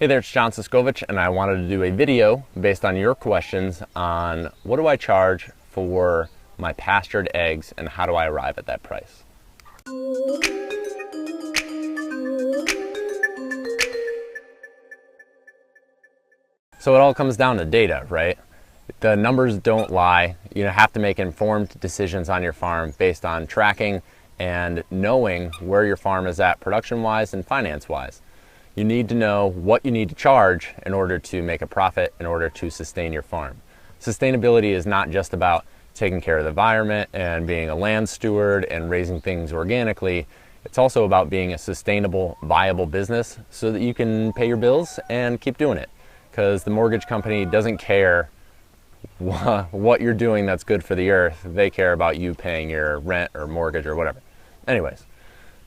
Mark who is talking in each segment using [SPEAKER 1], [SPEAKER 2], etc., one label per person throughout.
[SPEAKER 1] Hey there, it's John Siskovich, and I wanted to do a video based on your questions on what do I charge for my pastured eggs and how do I arrive at that price. So it all comes down to data, right? The numbers don't lie. You have to make informed decisions on your farm based on tracking and knowing where your farm is at production-wise and finance-wise. You need to know what you need to charge in order to make a profit, in order to sustain your farm. Sustainability is not just about taking care of the environment and being a land steward and raising things organically. It's also about being a sustainable, viable business so that you can pay your bills and keep doing it. Because the mortgage company doesn't care what you're doing that's good for the earth. They care about you paying your rent or mortgage or whatever. Anyways,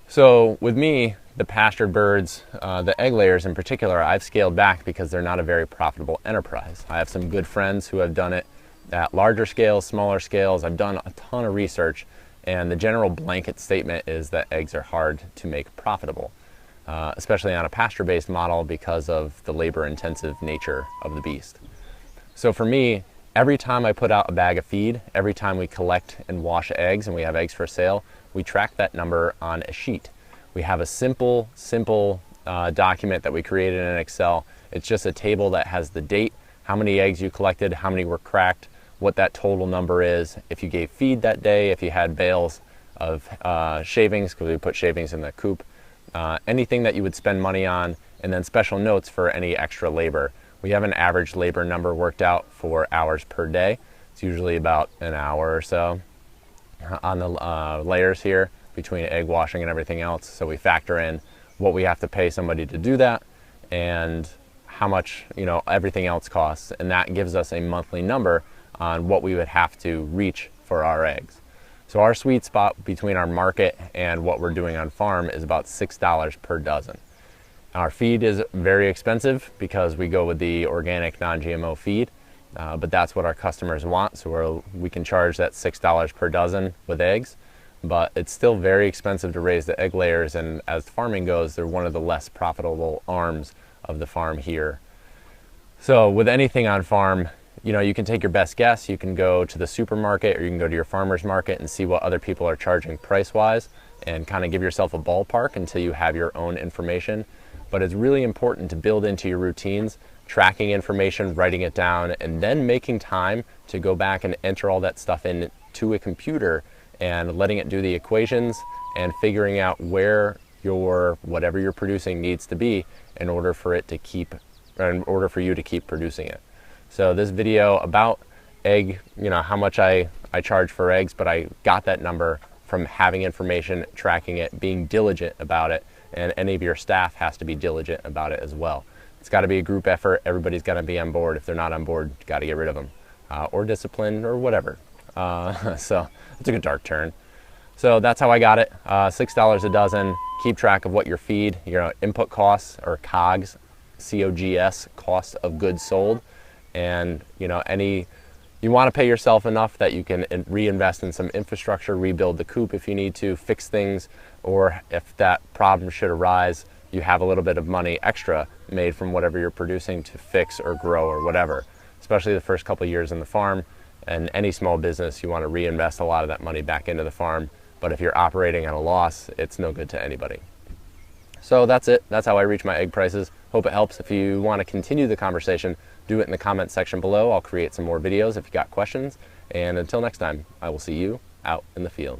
[SPEAKER 1] so with me, the pastured birds, the egg layers in particular, I've scaled back because they're not a very profitable enterprise. I have some good friends who have done it at larger scales, smaller scales. I've done a ton of research, and the general blanket statement is that eggs are hard to make profitable, especially on a pasture-based model because of the labor-intensive nature of the beast. So for me, every time I put out a bag of feed, every time we collect and wash eggs and we have eggs for sale, we track that number on a sheet. We have a simple document that we created in Excel. It's just a table that has the date, how many eggs you collected, how many were cracked, what that total number is, if you gave feed that day, if you had bales of shavings, because we put shavings in the coop, anything that you would spend money on, and then special notes for any extra labor. We have an average labor number worked out for hours per day. It's usually about an hour or so on the layers here between egg washing and everything else. So we factor in what we have to pay somebody to do that and how much everything else costs, and that gives us a monthly number on what we would have to reach for our eggs. So our sweet spot between our market and what we're doing on farm is about $6 per dozen. Our feed is very expensive because we go with the organic non-GMO feed, but that's what our customers want, so we can charge that $6 per dozen with eggs. But it's still very expensive to raise the egg layers, and as farming goes, they're one of the less profitable arms of the farm here. So with anything on farm, you can take your best guess. You can go to the supermarket or you can go to your farmer's market and see what other people are charging price-wise and kind of give yourself a ballpark until you have your own information. But it's really important to build into your routines, tracking information, writing it down, and then making time to go back and enter all that stuff into a computer and letting it do the equations and figuring out where whatever you're producing needs to be in order for you to keep producing it. So this video about egg, how much I charge for eggs, but I got that number from having information, tracking it, being diligent about it, and any of your staff has to be diligent about it as well. It's got to be a group effort. Everybody's got to be on board. If they're not on board, you got to get rid of them or discipline or whatever. So it's a good dark turn. So that's how I got it. $6 a dozen. Keep track of what your feed, your input costs, or COGS, COGS, cost of goods sold, and you want to pay yourself enough that you can reinvest in some infrastructure, rebuild the coop if you need to, fix things, or if that problem should arise, you have a little bit of money extra made from whatever you're producing to fix or grow or whatever. Especially the first couple of years in the farm. And any small business, you want to reinvest a lot of that money back into the farm. But if you're operating at a loss, it's no good to anybody. So that's it. That's how I reach my egg prices. Hope it helps. If you want to continue the conversation, do it in the comment section below. I'll create some more videos if you got questions. And until next time, I will see you out in the field.